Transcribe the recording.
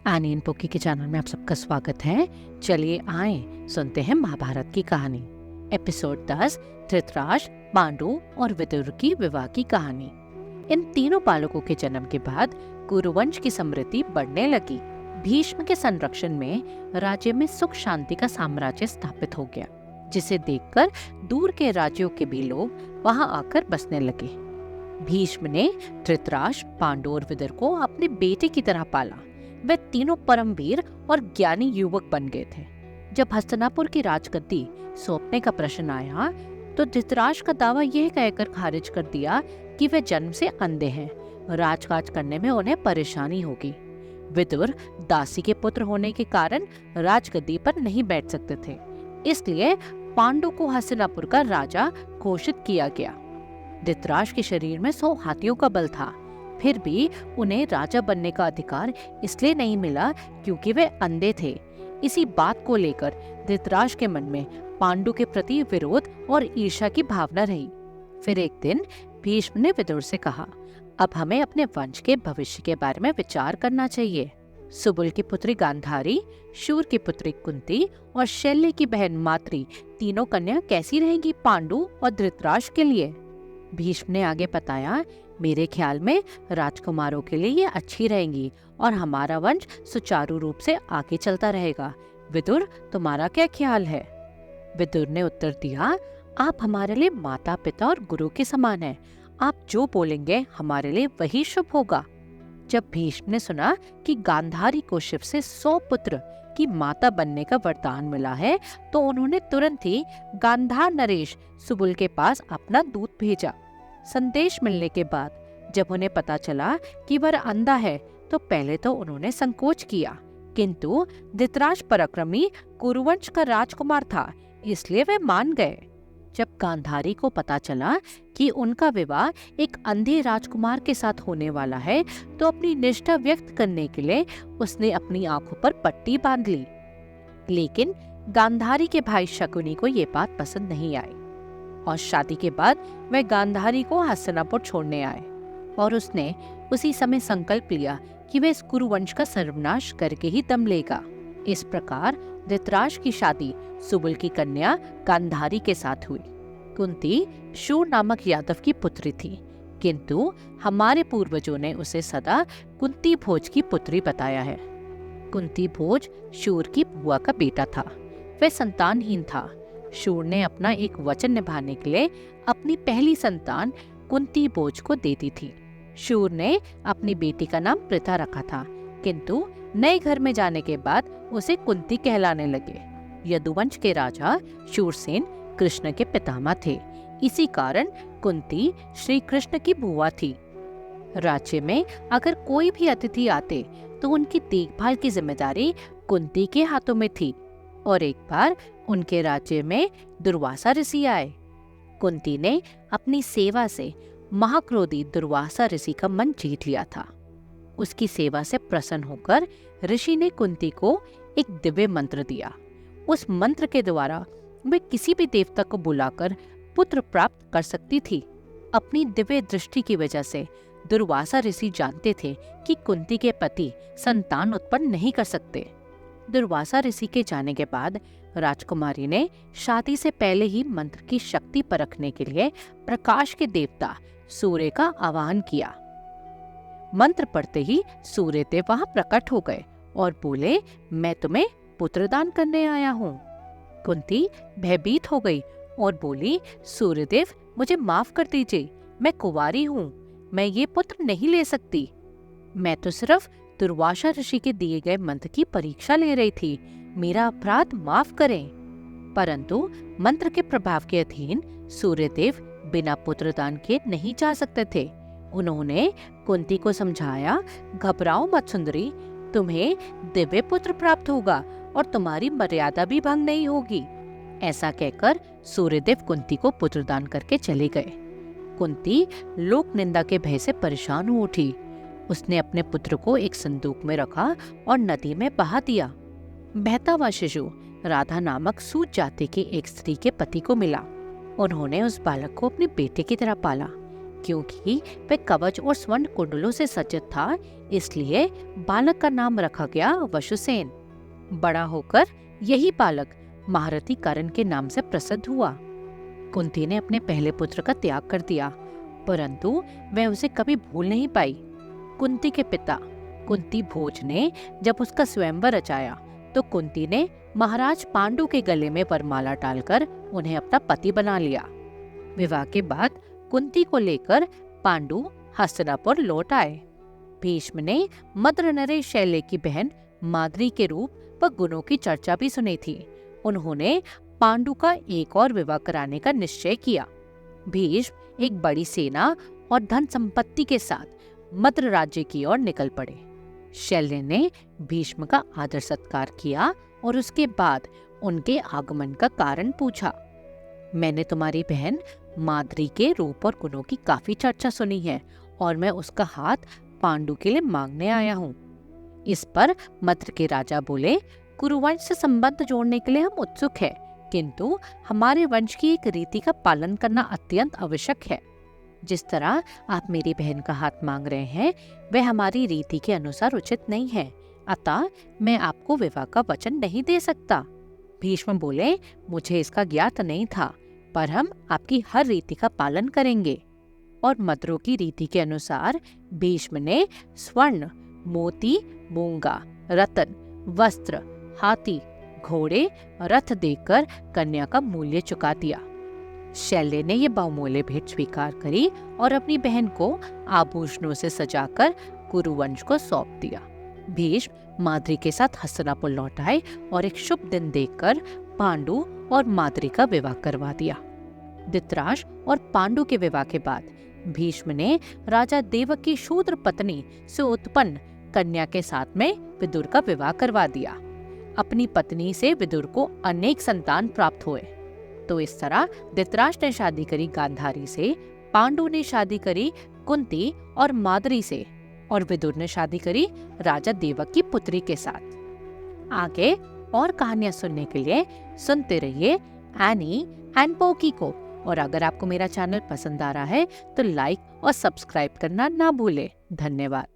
Any in poke के channel में आप सबका स्वागत है। चलिए आए सुनते हैं महाभारत की कहानी। एपिसोड 10, धृतराष्ट्र, पांडु और विदुर की विवाह की कहानी। इन तीनों बालकों के जन्म के बाद कुरुवंश की समृद्धि बढ़ने लगी। भीष्म के संरक्षण में राज्य में सुख शांति का साम्राज्य स्थापित हो गया, जिसे देखकर दूर के राज्यों के भी लोग वहां आकर बसने लगे। भीष्म ने धृतराष्ट्र, पांडु और विदुर को अपने बेटे की तरह पाला। वे तीनों परमवीर और ज्ञानी युवक बन गए थे। जब हस्तिनापुर की राजगद्दी सौंपने का प्रश्न आया तो धृतराष्ट्र का दावा यह कहकर खारिज कर दिया कि वे जन्म से अंधे हैं, राजकाज करने में उन्हें परेशानी होगी। विदुर दासी के पुत्र होने के कारण राजगद्दी पर नहीं बैठ सकते थे, इसलिए पांडु को हस्तिनापुर का राजा घोषित किया गया। धृतराष्ट्र के शरीर में 100 हाथियों का बल था, फिर भी उन्हें राजा बनने का अधिकार इसलिए नहीं मिला क्योंकि वे अंधे थे। इसी बात को लेकर धृतराष्ट्र के मन में पांडु के प्रति विरोध और ईर्ष्या की भावना रही। फिर एक दिन भीष्म ने विदुर से कहा, अब हमें अपने वंश के भविष्य के बारे में विचार करना चाहिए। सुबुल की पुत्री गांधारी, शूर की पुत्री कुंती और शल्य की बहन माद्री, तीनों कन्या कैसी रहेंगी पांडु और धृतराष्ट्र के लिए? भीष्म ने आगे बताया, मेरे ख्याल में राजकुमारों के लिए ये अच्छी रहेंगी और हमारा वंश सुचारू रूप से आगे चलता रहेगा। विदुर, तुम्हारा क्या ख्याल है? विदुर ने उत्तर दिया, आप हमारे लिए माता पिता और गुरु के समान हैं। आप जो बोलेंगे हमारे लिए वही शुभ होगा। जब भीष्म ने सुना कि गांधारी को शिव से 100 पुत्र की माता बनने का वरदान मिला है तो उन्होंने तुरंत ही गांधार नरेश सुबुल के पास अपना दूत भेजा। संदेश मिलने के बाद जब उन्हें पता चला कि वह अंधा है तो पहले तो उन्होंने संकोच किया, किंतु धृतराष्ट्र पराक्रमी कुरुवंश का राजकुमार था, इसलिए वे मान गए। जब गांधारी को पता चला कि उनका विवाह एक अंधे राजकुमार के साथ होने वाला है तो अपनी निष्ठा व्यक्त करने के लिए उसने अपनी आंखों पर पट्टी बांध ली। लेकिन गांधारी के भाई शकुनी को ये बात पसंद नहीं आई और शादी के बाद वह गांधारी को हस्तिनापुर छोड़ने आए और उसने उसी समय संकल्प लिया कि वह इस कुरुवंश का सर्वनाश करके ही दम लेगा। इस प्रकार धृतराष्ट्र की शादी सुबुल की कन्या गांधारी के साथ हुई। कुंती शूर नामक यादव की पुत्री थी, किंतु हमारे पूर्वजों ने उसे सदा कुंती भोज की पुत्री बताया है। कुंती भोज शूर की बुआ का बेटा था। वह संतानहीन था। शूर ने अपना एक वचन निभाने के लिए अपनी पहली संतान कुंती भोज को दे दी थी। शूर ने अपनी बेटी का नाम पृथा रखा था, किंतु नए घर में जाने के बाद उसे कुंती कहलाने लगे। यदुवंश के राजा शूरसेन कृष्ण के पितामह थे, इसी कारण कुंती श्री कृष्ण की बुआ थी। राज्य में अगर कोई भी अतिथि आते तो उनकी देखभाल की जिम्मेदारी कुंती के हाथों में थी। और एक बार उनके राज्य में दुर्वासा ऋषि आए। कुंती ने अपनी सेवा से महाक्रोधी दुर्वासा ऋषि का मन जीत लिया था। उसकी सेवा से प्रसन्न होकर ऋषि ने कुंती को एक दिव्य मंत्र दिया। उस मंत्र के द्वारा वे किसी भी देवता को बुलाकर पुत्र प्राप्त कर सकती थी। अपनी दिव्य दृष्टि की वजह से दुर्वासा ऋषि जानते थे कि कुंती के पति संतान उत्पन्न नहीं कर सकते। दुर्वासा ऋषि के जाने के बाद राजकुमारी ने शादी से पहले ही मंत्र की शक्ति परखने के लिए प्रकाश के देवता सूर्य का आवाहन किया। मंत्र पढ़ते ही सूर्य देव वहां प्रकट हो गए और बोले, मैं तुम्हें पुत्रदान करने आया हूँ। कुंती भयभीत हो गई और बोली, सूर्यदेव मुझे माफ कर दीजिए, मैं कुंवारी हूँ, मैं ये पुत्र नहीं ले सकती। मैं तो सिर्फ दुर्वासा ऋषि के दिए गए मंत्र की परीक्षा ले रही थी, मेरा अपराध माफ करें। परंतु मंत्र के प्रभाव के अधीन सूर्यदेव बिना पुत्रदान के नहीं जा सकते थे। उन्होंने कुंती को समझाया, घबराओ मत सुंदरी, तुम्हें दिव्य पुत्र प्राप्त होगा और तुम्हारी मर्यादा भी भंग नहीं होगी। ऐसा कहकर सूर्यदेव कुंती को पुत्रदान करके चले गए। कुंती लोक निंदा के भय से परेशान हो उठी। उसने अपने पुत्र को एक संदूक में रखा और नदी में बहा दिया। बहता हुआ शिशु राधा नामक सूत जाति की एक स्त्री के पति को मिला। उन्होंने उस बालक को अपने बेटे की तरह पाला। क्योंकि वह कवच और स्वर्ण कुंडलों से सज्जित था, इसलिए बालक का नाम रखा गया वशुसेन। बड़ा होकर यही बालक महारथी कर्ण के नाम से प्रसिद्ध हुआ। कुंती ने अपने पहले पुत्र का त्याग कर दिया, परंतु वह उसे कभी भूल नहीं पाई। कुंती के पिता कुंती भोज ने जब उसका स्वयंवर रचाया तो कुंती ने महाराज पांडु के गले में वरमाला डालकर उन्हें अपना पति बना लिया। विवाह के बाद कुंती को लेकर पांडु हस्तिनापुर लौट आए। भीष्म ने मद्र नरेश शैल्य की बहन माद्री के रूप व गुणों की चर्चा भी सुनी थी। उन्होंने पांडु का एक और विवाह कराने का निश्चय किया। भीष्म एक बड़ी सेना और धन संपत्ति के साथ मद्र राज्य की ओर निकल पड़े। शैल्य ने भीष्म का आदर सत्कार किया और उसके बाद उनके आगमन का कारण पूछा। मैंने तुम्हारी बहन माद्री के रूप और गुणों की काफी चर्चा सुनी है और मैं उसका हाथ पांडु के लिए मांगने आया हूँ। इस पर मद्र के राजा बोले, कुरुवंश से संबंध जोड़ने के लिए हम उत्सुक हैं, किंतु हमारे वंश की एक रीति का पालन करना अत्यंत आवश्यक है। जिस तरह आप मेरी बहन का हाथ मांग रहे हैं वह हमारी रीति के अनुसार उचित नहीं है, अतः मैं आपको विवाह का वचन नहीं दे सकता। भीष्म बोले, मुझे इसका ज्ञात नहीं था, पर हम आपकी हर रीति का पालन करेंगे। और मद्रों की रीति के अनुसार भीष्म ने स्वर्ण, मोती, मूंगा, रत्न, वस्त्र, हाथी, घोड़े, रथ देकर कन्या का मूल्य चुका दिया। शैल्य ने ये बहुमूल्य भेंट स्वीकार करी और अपनी बहन को आभूषणों से सजाकर कुरुवंश को सौंप दिया। भीष्म माद्री के साथ हस्तिनापुर लौट आए और एक शुभ दिन देखकर पांडु और माद्री का विवाह करवा दिया। धृतराष्ट्र और पांडु के विवाह के बाद भीष्म ने राजा देवक की शूद्र पत्नी से उत्पन्न कन्या के साथ में विदुर का विवाह करवा दिया। अपनी पत्नी से विदुर को अनेक संतान प्राप्त हुए। तो इस तरह धृतराष्ट्र ने शादी करी गांधारी से, पांडु ने शादी करी कुंती और माद्री से, और विदुर ने शादी करी राजा देवक की पुत्री के साथ। आगे और कहानियां सुनने के लिए सुनते रहिए एनी एंड पोकी को। और अगर आपको मेरा चैनल पसंद आ रहा है तो लाइक और सब्सक्राइब करना ना भूले। धन्यवाद।